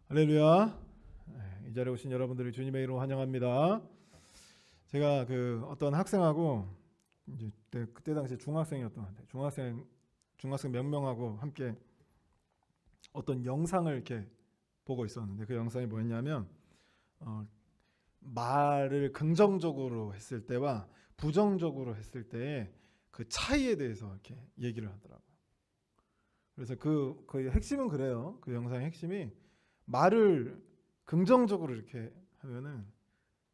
할렐루야. 이 자리에 오신 여러분들을 주님의 이름으로 환영합니다. 제가 어떤 학생하고 이제 그때 당시 중학생이었던 것 같아요. 중학생 몇 명하고 함께 어떤 영상을 이렇게 보고 있었는데 그 영상이 뭐였냐면 말을 긍정적으로 했을 때와 부정적으로 했을 때의 그 차이에 대해서 이렇게 얘기를 하더라고요. 그래서 그 핵심은 그래요. 그 영상의 핵심이 말을 긍정적으로 이렇게 하면은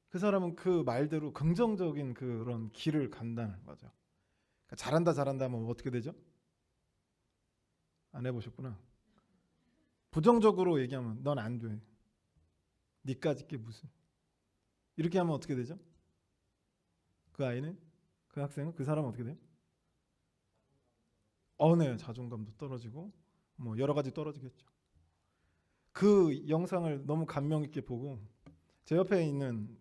그 사람은 그 말대로 긍정적인 그런 길을 간다는 거죠. 그러니까 잘한다 하면 어떻게 되죠? 안 해보셨구나. 부정적으로 얘기하면 넌 안 돼. 니까짓 게 무슨. 이렇게 하면 어떻게 되죠? 그 아이는, 그 학생은, 그 사람은 어떻게 돼요? 네. 자존감도 떨어지고 뭐 여러 가지 떨어지겠죠. 그 영상을 너무 감명 있게 보고 제 옆에 있는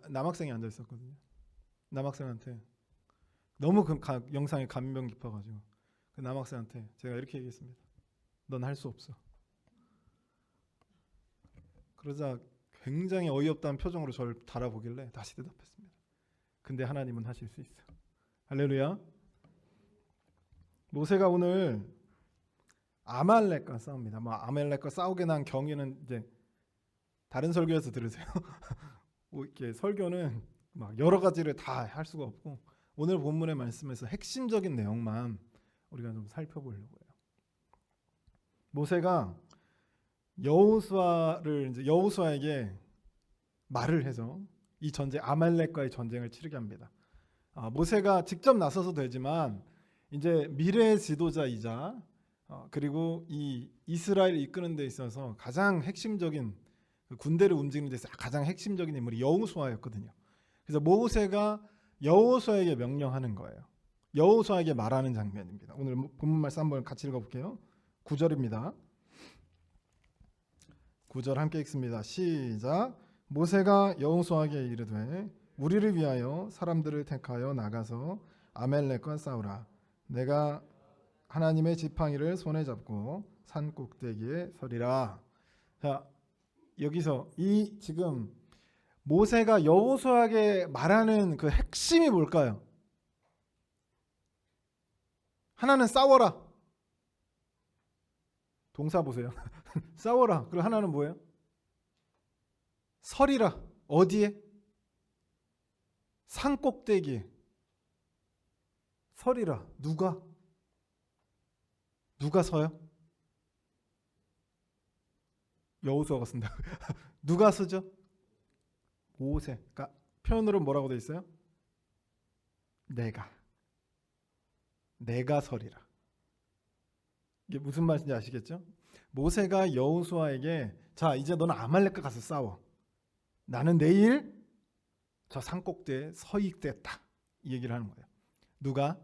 남학생이 앉아 있었거든요. 남학생한테 너무 영상이 감명 깊어가지고 그 남학생한테 제가 이렇게 얘기했습니다. 넌 할 수 없어. 그러자 굉장히 어이없다는 표정으로 저를 달아보길래 다시 대답했습니다. 근데 하나님은 하실 수 있어. 할렐루야. 모세가 오늘 아말렉과 싸웁니다. 아말렉과 싸우게 난 경위는 이제 다른 설교에서 들으세요. 이렇게 설교는 막 여러 가지를 다 할 수가 없고 오늘 본문의 말씀에서 핵심적인 내용만 우리가 좀 살펴보려고 해요. 모세가 여호수아에게 말을 해서 이 전쟁 아말렉과의 전쟁을 치르게 합니다. 모세가 직접 나서도 되지만 이제 미래의 지도자이자 그리고 이 이스라엘을 이끄는 데 있어서 가장 핵심적인 군대를 움직이는 데 있어서 가장 핵심적인 인물이 여호수아였거든요. 그래서 모세가 여호수아에게 명령하는 거예요. 여호수아에게 말하는 장면입니다. 오늘 본문 말씀 한번 같이 읽어볼게요. 9절입니다. 9절 함께 읽습니다. 시작. 모세가 여호수아에게 이르되 우리를 위하여 사람들을 택하여 나가서 아말렉과 싸우라. 내가 하나님의 지팡이를 손에 잡고 산 꼭대기에 서리라. 자, 여기서 이 지금 모세가 여호수아에게 말하는 그 핵심이 뭘까요? 하나는 싸워라. 동사 보세요. 싸워라. 그리고 하나는 뭐예요? 서리라. 어디에? 산 꼭대기에. 서리라. 누가 서요? 여호수아가 쓴다. 누가 서죠? 모세. 그러니까 표현으로 뭐라고 돼 있어요? 내가 서리라. 이게 무슨 말인지 아시겠죠? 모세가 여호수아에게 자 이제 너는 아말렉과 가서 싸워. 나는 내일 저 산꼭대에 서 있겠다. 이 얘기를 하는 거예요. 누가?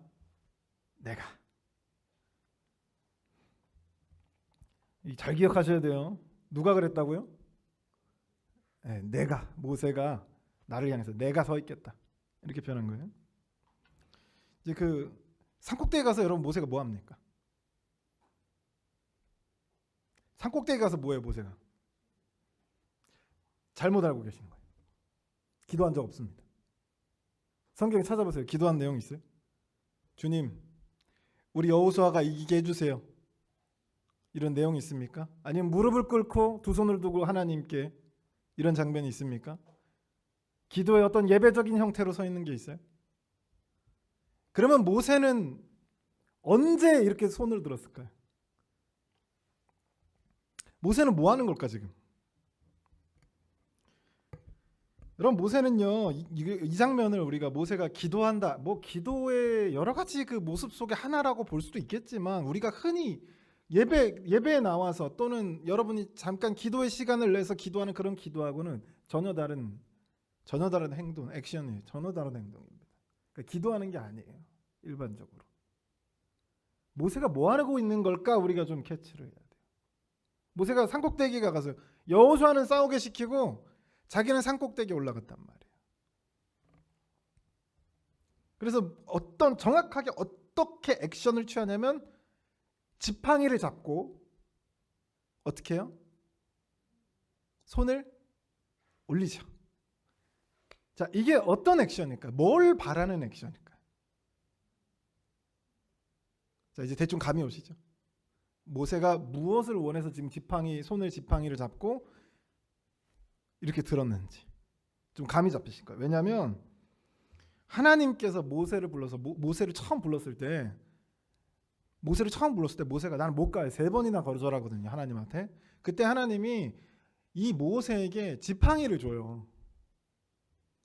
내가. 잘 기억하셔야 돼요. 누가 그랬다고요? 네, 내가. 모세가 나를 향해서 내가 서 있겠다. 이렇게 표현한 거예요. 이제 산꼭대에 가서 여러분 모세가 뭐 합니까? 산꼭대에 가서 뭐해요, 모세가? 잘못 알고 계시는 거예요. 기도한 적 없습니다. 성경에 찾아보세요. 기도한 내용 있어요? 주님, 우리 여호수아가 이기게 해주세요. 이런 내용이 있습니까? 아니면 무릎을 꿇고 두 손을 두고 하나님께 이런 장면이 있습니까? 기도의 어떤 예배적인 형태로 서 있는 게 있어요? 그러면 모세는 언제 이렇게 손을 들었을까요? 모세는 뭐 하는 걸까 지금? 여러분 모세는요 이 장면을 우리가 모세가 기도한다 기도의 여러 가지 그 모습 속에 하나라고 볼 수도 있겠지만 우리가 흔히 예배에 나와서 또는 여러분이 잠깐 기도의 시간을 내서 기도하는 그런 기도하고는 전혀 다른 행동, 액션이에요. 전혀 다른 행동입니다. 그러니까 기도하는 게 아니에요. 일반적으로 모세가 뭐 하고 있는 걸까 우리가 좀 캐치를 해야 돼요. 모세가 산꼭대기에 가서 여호수아는 싸우게 시키고 자기는 산꼭대기에 올라갔단 말이에요. 그래서 정확하게 어떻게 액션을 취하냐면 지팡이를 잡고 어떻게 해요? 손을 올리죠. 자, 이게 어떤 액션일까요? 뭘 바라는 액션일까요? 자, 이제 대충 감이 오시죠? 모세가 무엇을 원해서 지금 손을 지팡이를 잡고 이렇게 들었는지 좀 감이 잡히실 거예요. 왜냐하면 하나님께서 모세를 불러서 모세를 처음 불렀을 때 모세가 나는 못 가요. 3번이나 거절하거든요. 하나님한테. 그때 하나님이 이 모세에게 지팡이를 줘요.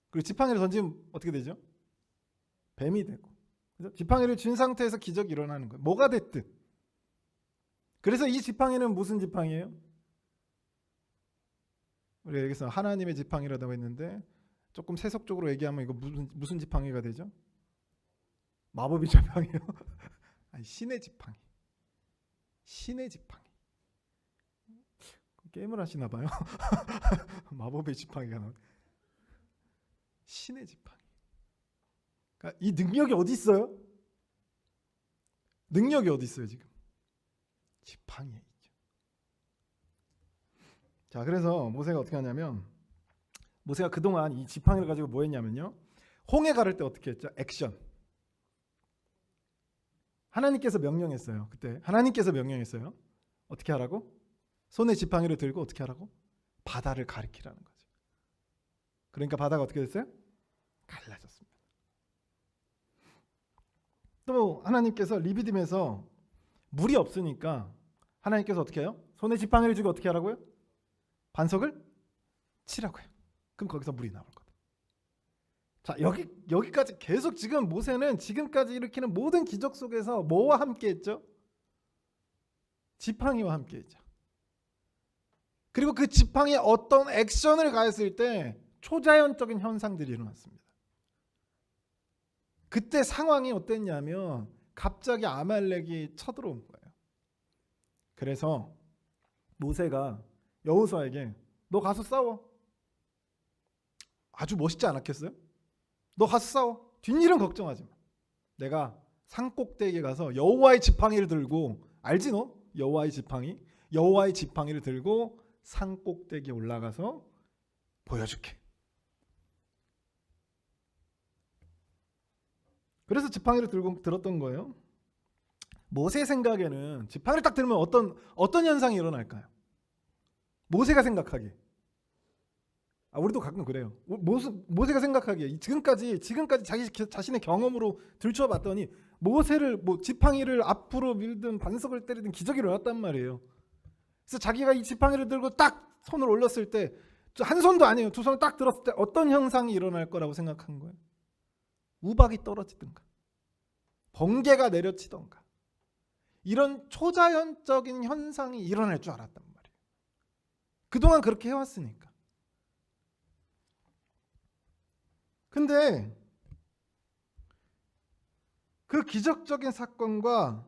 그리고 지팡이를 던지면 어떻게 되죠? 뱀이 되고. 그래서 지팡이를 쥔 상태에서 기적이 일어나는 거예요. 뭐가 됐든. 그래서 이 지팡이는 무슨 지팡이에요? 우리가 여기서 하나님의 지팡이라고 했는데 조금 세속적으로 얘기하면 이거 무슨 지팡이가 되죠? 마법의 지팡이요. 아니, 신의 지팡이. 신의 지팡이. 게임을 하시나 봐요. 마법의 지팡이가 나오네. 신의 지팡이. 그러니까 이 능력이 어디 있어요? 능력이 어디 있어요 지금? 지팡이에 있죠. 자, 그래서 모세가 어떻게 하냐면 모세가 그동안 이 지팡이를 가지고 뭐 했냐면요. 홍해 가를 때 어떻게 했죠? 액션. 하나님께서 명령했어요. 그때 하나님께서 명령했어요. 어떻게 하라고? 손에 지팡이를 들고 어떻게 하라고? 바다를 가리키라는 거죠. 그러니까 바다가 어떻게 됐어요? 갈라졌습니다. 또 하나님께서 리비딤에서 물이 없으니까 하나님께서 어떻게 해요? 손에 지팡이를 쥐고 어떻게 하라고요? 반석을 치라고요. 그럼 거기서 물이 나올 거다. 자, 여기까지 계속 지금 모세는 지금까지 일으키는 모든 기적 속에서 뭐와 함께 했죠? 지팡이와 함께 했죠. 그리고 그 지팡이에 어떤 액션을 가했을 때 초자연적인 현상들이 일어났습니다. 그때 상황이 어땠냐면 갑자기 아말렉이 쳐들어온 거예요. 그래서 모세가 여호수아에게 너 가서 싸워. 아주 멋있지 않았겠어요? 너 가서 싸워. 뒷일은 걱정하지 마. 내가 산꼭대기에 가서 여호와의 지팡이를 들고, 알지 너? 여호와의 지팡이를 들고 산꼭대기에 올라가서 보여줄게. 그래서 지팡이를 들고 들었던 거예요. 모세 생각에는 지팡이를 딱 들면 어떤 현상이 일어날까요? 모세가 생각하기에. 우리도 가끔 그래요. 모세가 생각하기에 지금까지 자기 자신의 경험으로 들춰봤더니 모세를 지팡이를 앞으로 밀든 반석을 때리든 기적이 일어났단 말이에요. 그래서 자기가 이 지팡이를 들고 딱 손을 올렸을 때 한 손도 아니에요. 두 손을 딱 들었을 때 어떤 현상이 일어날 거라고 생각한 거예요? 우박이 떨어지든가 번개가 내려치던가 이런 초자연적인 현상이 일어날 줄 알았단 말이에요. 그동안 그렇게 해왔으니까. 근데 그 기적적인 사건과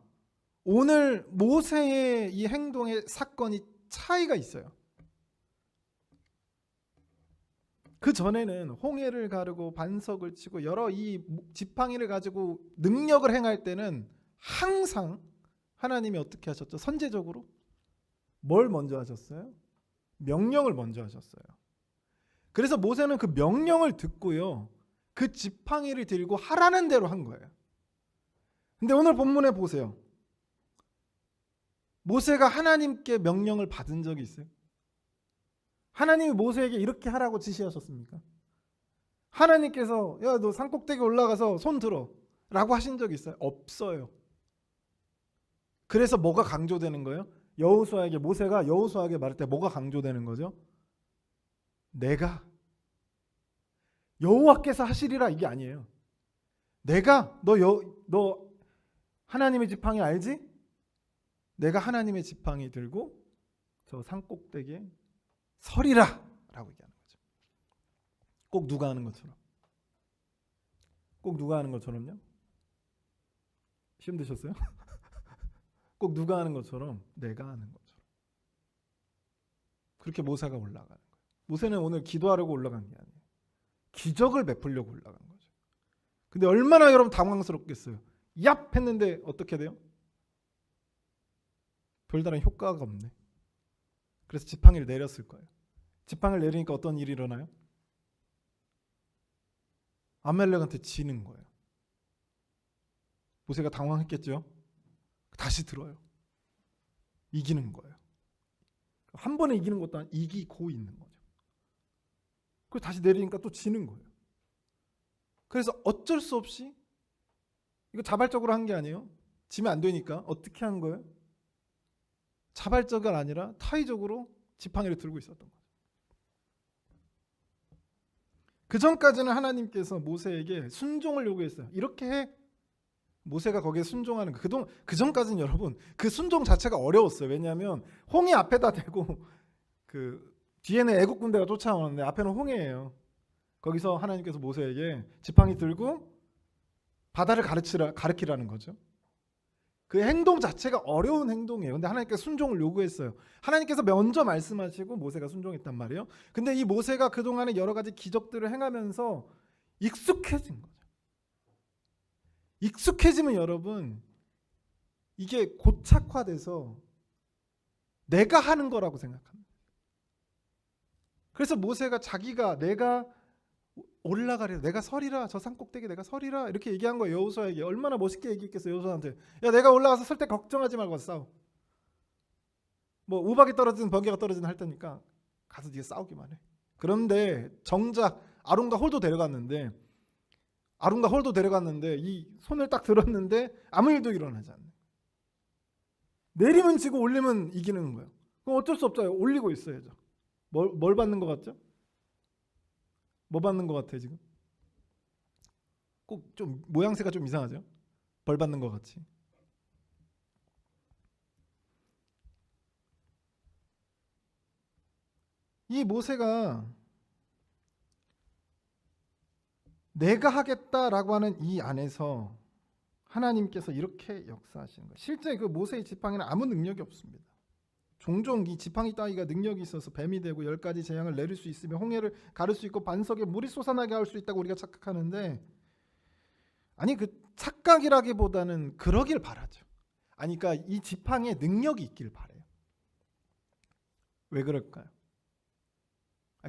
오늘 모세의 이 행동의 사건이 차이가 있어요. 그 전에는 홍해를 가르고 반석을 치고 여러 이 지팡이를 가지고 능력을 행할 때는 항상 하나님이 어떻게 하셨죠? 선제적으로 뭘 먼저 하셨어요? 명령을 먼저 하셨어요. 그래서 모세는 그 명령을 듣고요, 그 지팡이를 들고 하라는 대로 한 거예요. 근데 오늘 본문에 보세요. 모세가 하나님께 명령을 받은 적이 있어요? 하나님이 모세에게 이렇게 하라고 지시하셨습니까? 하나님께서 야, 너 산꼭대기 올라가서 손 들어 라고 하신 적이 있어요? 없어요. 그래서 뭐가 강조되는 거예요? 모세가 여호수아에게 말할 때 뭐가 강조되는 거죠? 내가 여호와께서 하시리라, 이게 아니에요. 내가 너 하나님의 지팡이 알지? 내가 하나님의 지팡이 들고 저 산꼭대기에 서리라 라고 얘기하는 거죠. 꼭 누가 하는 것처럼요? 힘드셨어요? 꼭 누가 하는 것처럼 내가 하는 것처럼. 그렇게 모세가 올라가는 거예요. 모세는 오늘 기도하려고 올라간 게 아니에요. 기적을 베풀려고 올라간 거죠. 근데 얼마나 여러분 당황스럽겠어요. 얍 했는데 어떻게 돼요? 별다른 효과가 없네. 그래서 지팡이를 내렸을 거예요. 지팡이를 내리니까 어떤 일이 일어나요? 아말렉한테 지는 거예요. 모세가 당황했겠죠. 다시 들어요. 이기는 거예요. 한 번에 이기는 것도 아니고 이기고 있는 거죠. 그리고 다시 내리니까 또 지는 거예요. 그래서 어쩔 수 없이, 이거 자발적으로 한 게 아니에요. 지면 안 되니까 어떻게 한 거예요? 자발적이 아니라 타의적으로 지팡이를 들고 있었던 거예요. 그 전까지는 하나님께서 모세에게 순종을 요구했어요. 이렇게 해. 모세가 거기에 순종하는 거. 그 전까지는 여러분 그 순종 자체가 어려웠어요. 왜냐하면 홍해 앞에다 대고 그 뒤에는 애국 군대가 쫓아오는데 앞에는 홍해예요. 거기서 하나님께서 모세에게 지팡이 들고 바다를 가르치라는 거죠. 그 행동 자체가 어려운 행동이에요. 근데 하나님께서 순종을 요구했어요. 하나님께서 먼저 말씀하시고 모세가 순종했단 말이에요. 근데 이 모세가 그동안에 여러 가지 기적들을 행하면서 익숙해진 거죠. 익숙해지면 여러분 이게 고착화돼서 내가 하는 거라고 생각합니다. 그래서 모세가 내가 올라가리라, 내가 서리라, 저 산 꼭대기 내가 서리라 이렇게 얘기한 거예요. 여호수아에게. 얼마나 멋있게 얘기했겠어요. 여호수아한테. 야, 내가 올라가서 설 때 걱정하지 말고 싸워. 뭐 우박이 떨어지든 번개가 떨어지든 할 테니까 가서 네가 싸우기만 해. 그런데 정작 아론과 홀도 데려갔는데 이 손을 딱 들었는데 아무 일도 일어나지 않네. 내리면 지고 올리면 이기는 거예요. 그럼 어쩔 수 없잖아요. 올리고 있어야죠. 뭘 받는 것 같죠? 뭐 받는 것 같아요 지금? 꼭 좀 모양새가 좀 이상하죠? 벌 받는 것 같이. 이 모세가 내가 하겠다라고 하는 이 안에서 하나님께서 이렇게 역사하시는 거예요. 실제 그 모세의 지팡이는 아무 능력이 없습니다. 종종 이 지팡이 따위가 능력이 있어서 뱀이 되고 10가지 재앙을 내릴 수 있으며 홍해를 가를 수 있고 반석에 물이 솟아나게 할 수 있다고 우리가 착각하는데, 아니 그 착각이라기보다는 그러길 바라죠. 아니 그러니까 이 지팡이에 능력이 있길 바래요. 왜 그럴까요?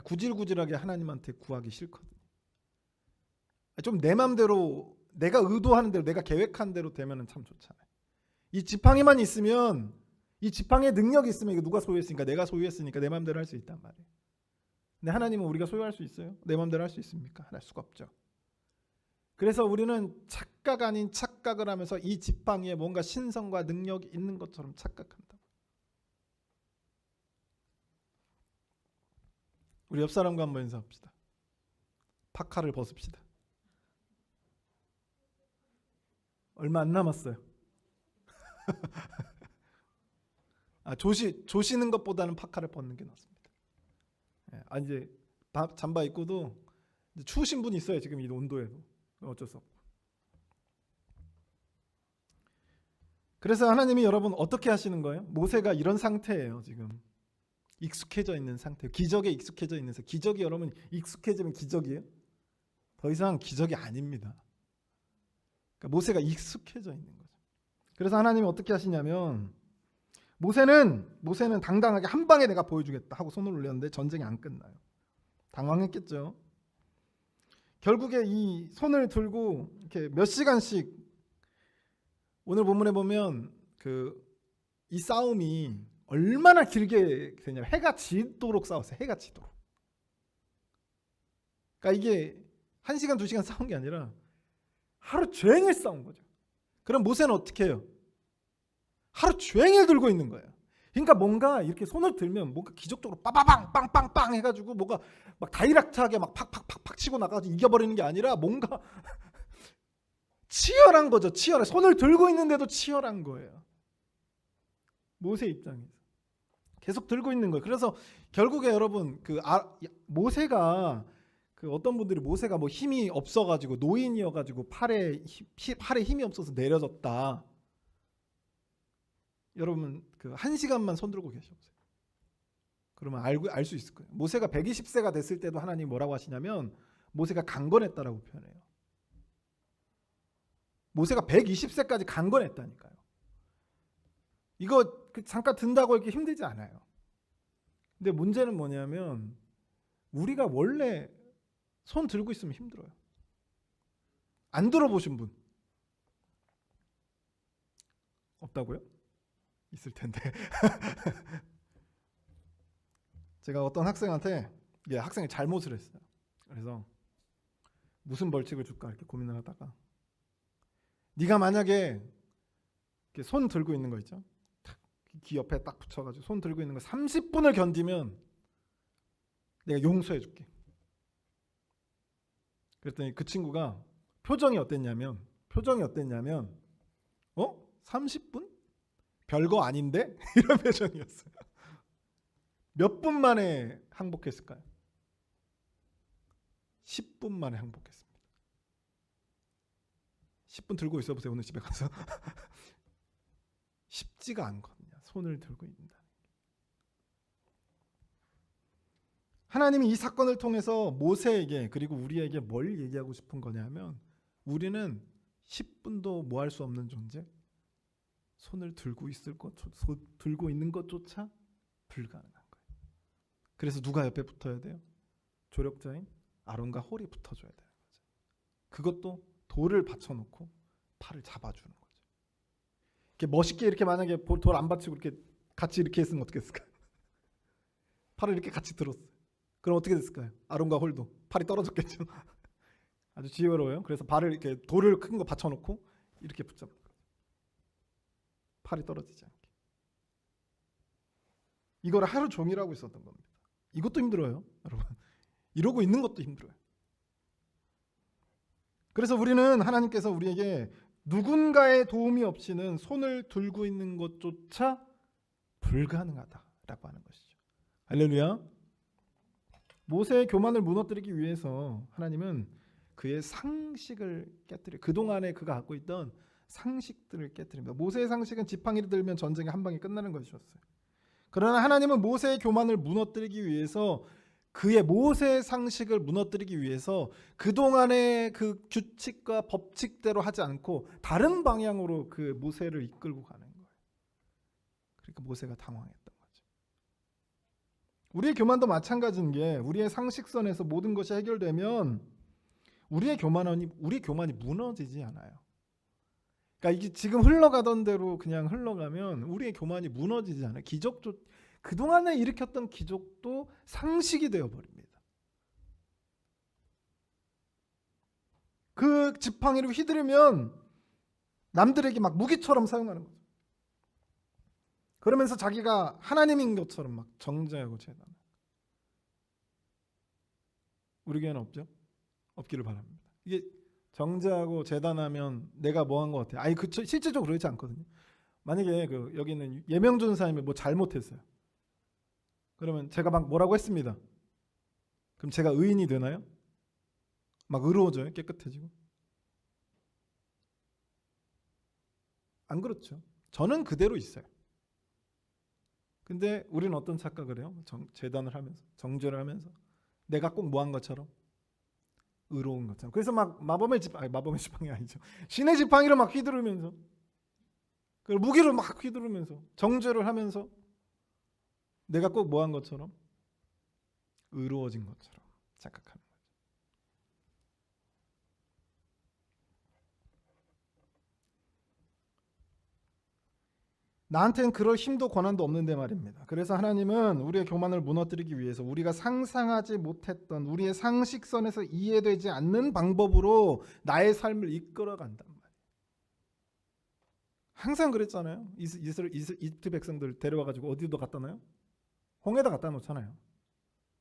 구질구질하게 하나님한테 구하기 싫거든요. 좀 내 맘대로 내가 의도하는 대로 내가 계획한 대로 되면 참 좋잖아요. 이 지팡이만 있으면, 이 지팡이에 능력이 있으면 이거 누가 소유했으니까 내가 소유했으니까 내 마음대로 할 수 있단 말이에요. 근데 하나님은 우리가 소유할 수 있어요? 내 마음대로 할 수 있습니까? 할 수가 없죠. 그래서 우리는 착각 아닌 착각을 하면서 이 지팡이에 뭔가 신성과 능력이 있는 것처럼 착각한다. 우리 옆 사람과 한번 인사합시다. 파카를 벗읍시다. 얼마 안 남았어요. 조시는 것보다는 파카를 벗는 게 낫습니다. 이제 잠바 입고도 이제 추우신 분이 있어요. 지금 이 온도에도 어쩔 수 없고. 그래서 하나님이 여러분 어떻게 하시는 거예요? 모세가 이런 상태예요. 지금 익숙해져 있는 상태. 기적에 익숙해져 있는 상태. 기적이 여러분 익숙해지면 기적이에요? 더 이상 기적이 아닙니다. 그러니까 모세가 익숙해져 있는 거죠. 그래서 하나님이 어떻게 하시냐면 모세는 당당하게 한 방에 내가 보여주겠다 하고 손을 올렸는데 전쟁이 안 끝나요. 당황했겠죠. 결국에 이 손을 들고 이렇게 몇 시간씩, 오늘 본문에 보면 이 싸움이 얼마나 길게 되냐면 해가 지도록 싸웠어요. 해가 지도록. 그러니까 이게 1시간 2시간 싸운 게 아니라 하루 종일 싸운 거죠. 그럼 모세는 어떻게 해요? 하루 종일 들고 있는 거예요. 그러니까 뭔가 이렇게 손을 들면 뭔가 기적적으로 빠바방 빵빵빵 해가지고 뭔가 막 다이렉트하게 막 팍팍팍팍 치고 나가서 이겨버리는 게 아니라 뭔가 치열한 거죠. 치열해. 손을 들고 있는데도 치열한 거예요. 모세 입장에서 계속 들고 있는 거예요. 그래서 결국에 여러분 모세가 어떤 분들이 모세가 뭐 힘이 없어가지고 노인이어가지고 팔에 힘이 없어서 내려졌다. 여러분 1시간만 손 들고 계셔보세요. 그러면 알 수 있을 거예요. 모세가 120세가 됐을 때도 하나님 뭐라고 하시냐면 모세가 강건했다라고 표현해요. 모세가 120세까지 강건했다니까요. 이거 잠깐 든다고 이렇게 힘들지 않아요. 근데 문제는 뭐냐면 우리가 원래 손 들고 있으면 힘들어요. 안 들어보신 분 없다고요? 있을 텐데. 제가 어떤 학생한테 학생이 잘못을 했어요. 그래서 무슨 벌칙을 줄까 이렇게 고민을 하다가, 네가 만약에 이렇게 손 들고 있는 거 있죠? 귀 옆에 딱 붙여가지고 손 들고 있는 거 30분을 견디면 내가 용서해 줄게. 그랬더니 그 친구가 표정이 어땠냐면 30분? 별거 아닌데? 이런 표정이었어요. 몇 분 만에 항복했을까요? 10분 만에 항복했습니다. 10분 들고 있어 보세요. 오늘 집에 가서. 쉽지가 않거든요. 손을 들고 있는다. 하나님이 이 사건을 통해서 모세에게 그리고 우리에게 뭘 얘기하고 싶은 거냐면, 우리는 10분도 뭐 할 수 없는 존재, 손을 들고 들고 있는 것조차 불가능한 거예요. 그래서 누가 옆에 붙어야 돼요? 조력자인 아론과 홀이 붙어줘야 되는 거죠. 그것도 돌을 받쳐놓고 팔을 잡아주는 거죠. 이렇게 멋있게 이렇게 만약에 돌 안 받치고 이렇게 같이 이렇게 했으면 어떻게 했을까요? 팔을 이렇게 같이 들었어요. 그럼 어떻게 됐을까요? 아론과 홀도 팔이 떨어졌겠죠. 아주 지혜로워요. 그래서 발을 이렇게 돌을 큰 거 받쳐놓고 이렇게 붙잡는 거예요. 팔이 떨어지지 않게. 이걸 하루 종일 하고 있었던 겁니다. 이것도 힘들어요, 여러분. 이러고 있는 것도 힘들어요. 그래서 우리는 하나님께서 우리에게 누군가의 도움이 없이는 손을 들고 있는 것조차 불가능하다라고 하는 것이죠. 할렐루야. 모세의 교만을 무너뜨리기 위해서 하나님은 그의 상식을 깨뜨려, 그동안에 그가 갖고 있던 상식들을 깨뜨립니다. 모세의 상식은 지팡이를 들면 전쟁이 한 방에 끝나는 것이었어요. 그러나 하나님은 모세의 교만을 무너뜨리기 위해서, 그의 모세의 상식을 무너뜨리기 위해서 그동안의 그 규칙과 법칙대로 하지 않고 다른 방향으로 그 모세를 이끌고 가는 거예요. 그러니까 모세가 당황했던 거죠. 우리의 교만도 마찬가지인 게, 우리의 상식선에서 모든 것이 해결되면 우리의 교만이 무너지지 않아요. 그러니까 이게 지금 흘러가던 대로 그냥 흘러가면 우리의 교만이 무너지지 않아요. 그동안에 일으켰던 기적도 상식이 되어버립니다. 그 지팡이를 휘두르면 남들에게 막 무기처럼 사용하는 거죠. 그러면서 자기가 하나님인 것처럼 막 정죄하고 제단. 우리 교회는 없죠? 없기를 바랍니다. 이게 정죄하고 재단하면 내가 뭐 한 것 같아요. 실제적으로 그렇지 않거든요. 만약에 여기는 예명준 사님이 뭐 잘못했어요. 그러면 제가 막 뭐라고 했습니다. 그럼 제가 의인이 되나요? 막 의로워져요? 깨끗해지고? 안 그렇죠. 저는 그대로 있어요. 근데 우리는 어떤 착각을 해요? 재단을 하면서, 정죄를 하면서 내가 꼭 뭐 한 것처럼, 의로운 것처럼. 그래서 막 마법의 지팡이 아니죠. 신의 지팡이를 막 휘두르면서, 무기를 막 휘두르면서 정죄를 하면서 내가 꼭 뭐 한 것처럼, 의로워진 것처럼 착각하는 거죠. 나한테는 그럴 힘도 권한도 없는데 말입니다. 그래서 하나님은 우리의 교만을 무너뜨리기 위해서 우리가 상상하지 못했던, 우리의 상식선에서 이해되지 않는 방법으로 나의 삶을 이끌어간단 말이에요. 항상 그랬잖아요. 이집트 백성들 데려와가지고 어디도 갖다 놔요? 홍해에다 갖다 놓잖아요.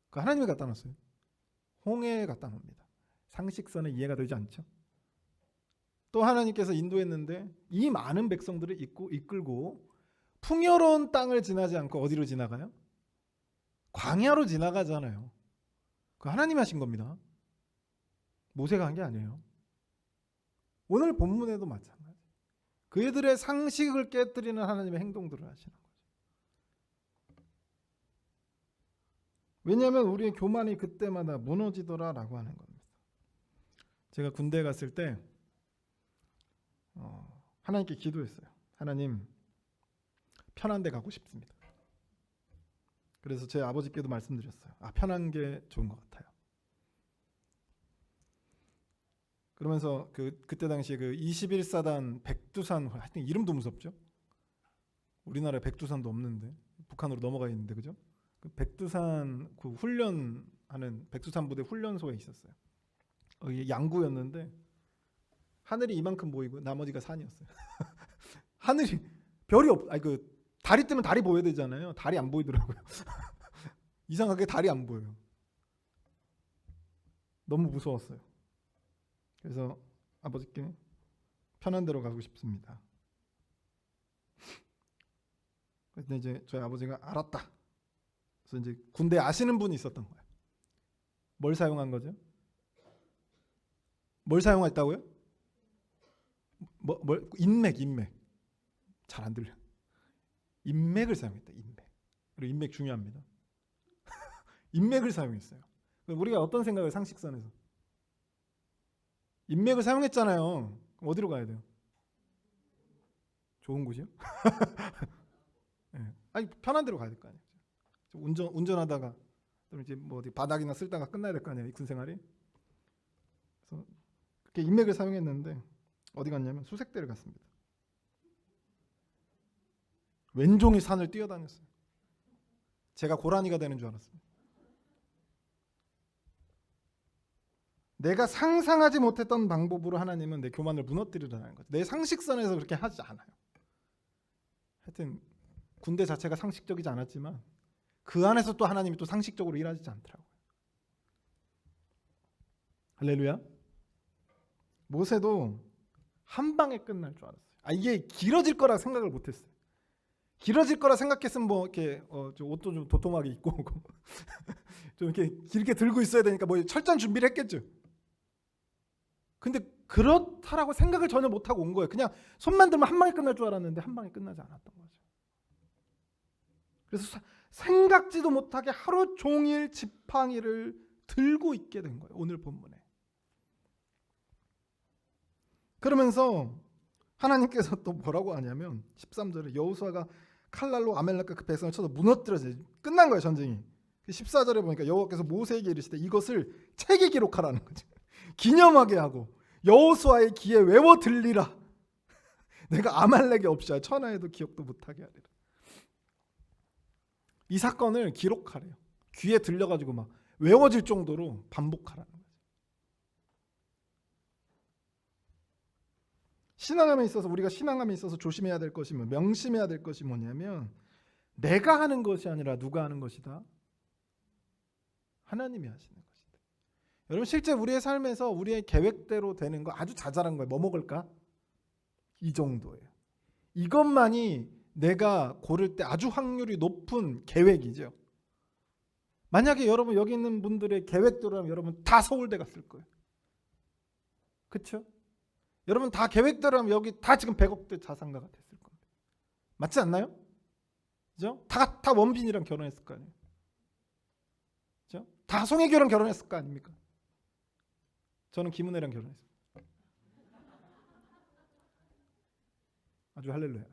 그 하나님이 갖다 놨어요. 홍해에 갖다 놉니다. 상식선에 이해가 되지 않죠. 또 하나님께서 인도했는데 이 많은 백성들을 이끌고 풍요로운 땅을 지나지 않고 어디로 지나가요? 광야로 지나가잖아요. 그 하나님이 하신 겁니다. 모세가 한 게 아니에요. 오늘 본문에도 마찬가지. 그들의 상식을 깨뜨리는 하나님의 행동들을 하시는 거죠. 왜냐하면 우리의 교만이 그때마다 무너지더라라고 하는 겁니다. 제가 군대에 갔을 때 하나님께 기도했어요. 하나님, 편한 데 가고 싶습니다. 그래서 제 아버지께도 말씀드렸어요. 편한 게 좋은 것 같아요. 그러면서 그때 당시에 21사단 백두산, 하여튼 이름도 무섭죠. 우리나라에 백두산도 없는데 북한으로 넘어가 있는데, 그죠? 그 백두산 훈련하는 백두산 부대 훈련소에 있었어요. 이게 양구였는데 하늘이 이만큼 보이고 나머지가 산이었어요. 하늘이 별이 달이 뜨면 달이 보여야 되잖아요. 달이 안 보이더라고요. 이상하게 달이 안 보여요. 너무 무서웠어요. 그래서 아버지께 편한 데로 가고 싶습니다. 근데 이제 저희 아버지가 알았다. 그래서 이제 군대 아시는 분이 있었던 거예요. 뭘 사용한 거죠? 뭘 사용했다고요? 인맥. 잘 안 들려. 인맥을 사용했다. 인맥. 그리고 인맥 중요합니다. 인맥을 사용했어요. 우리가 어떤 생각을 상식선에서 인맥을 사용했잖아요. 그럼 어디로 가야 돼요? 좋은 곳이요? 네. 편한 데로 가야 될 거 아니에요. 운전하다가 이제 어디 바닥이나 쓸다가 끝나야 될 거 아니에요, 이 군 생활이. 그래서 그렇게 인맥을 사용했는데 어디 갔냐면 수색대를 갔습니다. 왼종일 산을 뛰어다녔어요. 제가 고라니가 되는 줄 알았습니다. 내가 상상하지 못했던 방법으로 하나님은 내 교만을 무너뜨리려는 거죠. 내 상식선에서 그렇게 하지 않아요. 하여튼 군대 자체가 상식적이지 않았지만 그 안에서 또 하나님이 또 상식적으로 일하지 않더라고요. 할렐루야. 모세도 한 방에 끝날 줄 알았어요. 이게 길어질 거라 생각을 못했어요. 길어질 거라 생각했으면 이렇게 옷도 좀 도톰하게 입고 오고 좀 이렇게 길게 들고 있어야 되니까 철저한 준비를 했겠죠. 근데 그렇다라고 생각을 전혀 못하고 온 거예요. 그냥 손만 들면 한 방에 끝날 줄 알았는데 한 방에 끝나지 않았던 거죠. 그래서 생각지도 못하게 하루 종일 지팡이를 들고 있게 된 거예요. 오늘 본문에. 그러면서 하나님께서 또 뭐라고 하냐면 13절에 여호수아가 칼날로 아말렉 그 백성을 쳐서 무너뜨려서 끝난 거예요, 전쟁이. 14절에 보니까 여호와께서 모세에게 이르시되 이것을 책에 기록하라는 거죠. 기념하게 하고 여호수아의 귀에 외워 들리라. 내가 아말렉이 없이 천하에도 기억도 못하게 하리라. 이 사건을 기록하래요. 귀에 들려가지고 막 외워질 정도로 반복하라는 거죠. 우리가 신앙함에 있어서 조심해야 될 것이 명심해야 될 것이 뭐냐면 내가 하는 것이 아니라 누가 하는 것이다? 하나님이 하시는 것이다. 여러분 실제 우리의 삶에서 우리의 계획대로 되는 거 아주 자잘한 거예요. 뭐 먹을까? 이 정도예요. 이것만이 내가 고를 때 아주 확률이 높은 계획이죠. 만약에 여러분 여기 있는 분들의 계획대로라면 여러분 다 서울대 갔을 거예요. 그렇죠? 여러분 다 계획대로라면 여기 다 지금 100억대 자산가가 됐을 겁니다. 맞지 않나요? 그죠? 다 원빈이랑 결혼했을 거 아니에요. 그죠? 다 송혜교랑 결혼했을 거 아닙니까? 저는 김은혜랑 결혼했습니다. 아주 할렐루야.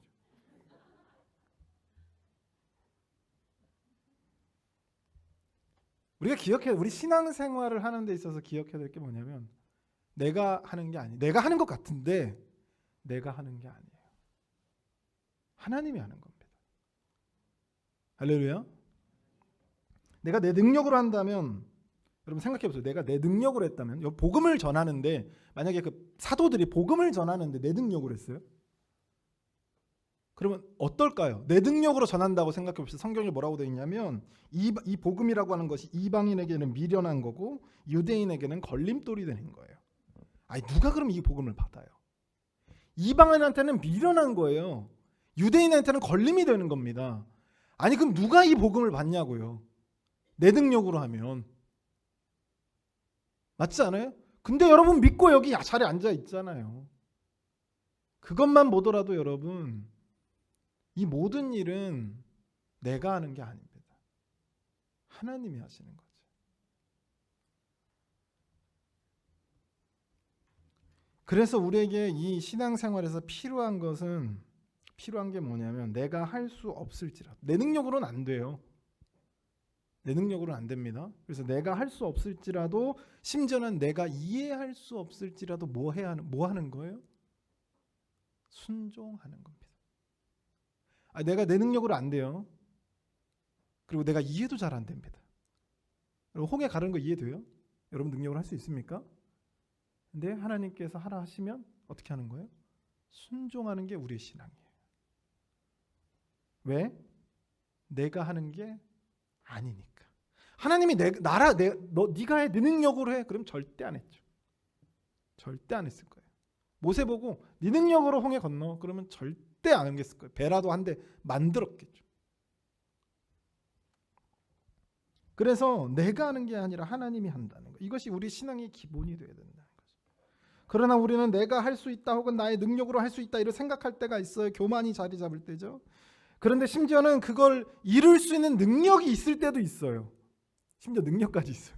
우리가 우리 신앙생활을 하는 데 있어서 기억해야 될 게 뭐냐면 내가 하는 게 아니에요. 내가 하는 것 같은데 내가 하는 게 아니에요. 하나님이 하는 겁니다. 할렐루야. 내가 내 능력으로 한다면 여러분 생각해 보세요. 내가 내 능력으로 했다면 복음을 전하는데 만약에 그 사도들이 복음을 전하는데 내 능력으로 했어요? 그러면 어떨까요? 내 능력으로 전한다고 생각해 봅시다. 성경에 뭐라고 되어 있냐면 이 복음이라고 하는 것이 이방인에게는 미련한 거고 유대인에게는 걸림돌이 되는 거예요. 누가 그럼 이 복음을 받아요? 이방인한테는 미련한 거예요. 유대인한테는 걸림이 되는 겁니다. 그럼 누가 이 복음을 받냐고요? 내 능력으로 하면. 맞지 않아요? 근데 여러분 믿고 여기 자리에 앉아 있잖아요. 그것만 보더라도 여러분 이 모든 일은 내가 하는 게 아닙니다. 하나님이 하시는 거죠. 그래서 우리에게 이 신앙생활에서 필요한 게 뭐냐면 내가 할 수 없을지라도 내 능력으로는 안 돼요. 내 능력으로는 안 됩니다. 그래서 내가 할 수 없을지라도, 심지어는 내가 이해할 수 없을지라도 뭐 하는 거예요? 순종하는 겁니다. 내가 내 능력으로 안 돼요. 그리고 내가 이해도 잘 안 됩니다. 여러분, 홍해 가르는 거 이해돼요? 여러분 능력으로 할 수 있습니까? 근데 하나님께서 하라 하시면 어떻게 하는 거예요? 순종하는 게 우리의 신앙이에요. 왜? 내가 하는 게 아니니까. 하나님이 네가 해, 네 능력으로 해. 그럼 절대 안 했죠. 절대 안 했을 거예요. 모세 보고 네 능력으로 홍해 건너. 그러면 절대 안 했을 거예요. 배라도 한 대 만들었겠죠. 그래서 내가 하는 게 아니라 하나님이 한다는 거. 이것이 우리 신앙의 기본이 되어야 된다는 거죠. 그러나 우리는 내가 할 수 있다 혹은 나의 능력으로 할 수 있다 이렇게 생각할 때가 있어요. 교만이 자리 잡을 때죠. 그런데 심지어는 그걸 이룰 수 있는 능력이 있을 때도 있어요. 심지어 능력까지 있어요.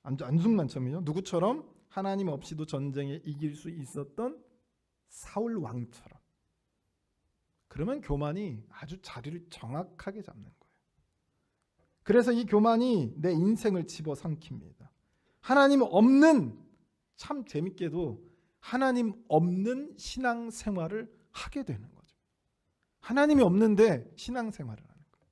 안중만참이요. 누구처럼? 하나님 없이도 전쟁에 이길 수 있었던 사울 왕처럼. 그러면 교만이 아주 자리를 정확하게 잡는 거예요. 그래서 이 교만이 내 인생을 집어삼킵니다. 하나님 없는, 참 재밌게도 하나님 없는 신앙생활을 하게 되는 거죠. 하나님이 없는데 신앙생활을 하는 거예요.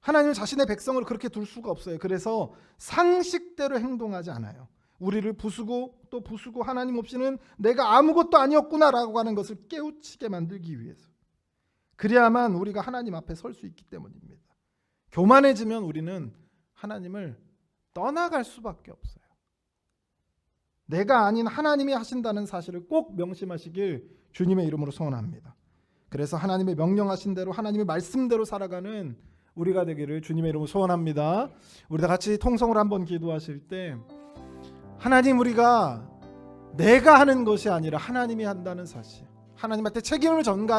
하나님은 자신의 백성을 그렇게 둘 수가 없어요. 그래서 상식대로 행동하지 않아요. 우리를 부수고 또 부수고 하나님 없이는 내가 아무것도 아니었구나라고 하는 것을 깨우치게 만들기 위해서. 그래야만 우리가 하나님 앞에 설 수 있기 때문입니다. 교만해지면 우리는 하나님을 떠나갈 수밖에 없어요. 내가 아닌 하나님이 하신다는 사실을 꼭 명심하시길 주님의 이름으로 소원합니다. 그래서 하나님의 명령하신 대로 하나님의 말씀대로 살아가는 우리가 되기를 주님의 이름으로 소원합니다. 우리 다 같이 통성으로 한번 기도하실 때, 하나님, 우리가 내가 하는 것이 아니라 하나님이 한다는 사실, 하나님한테 책임을 전가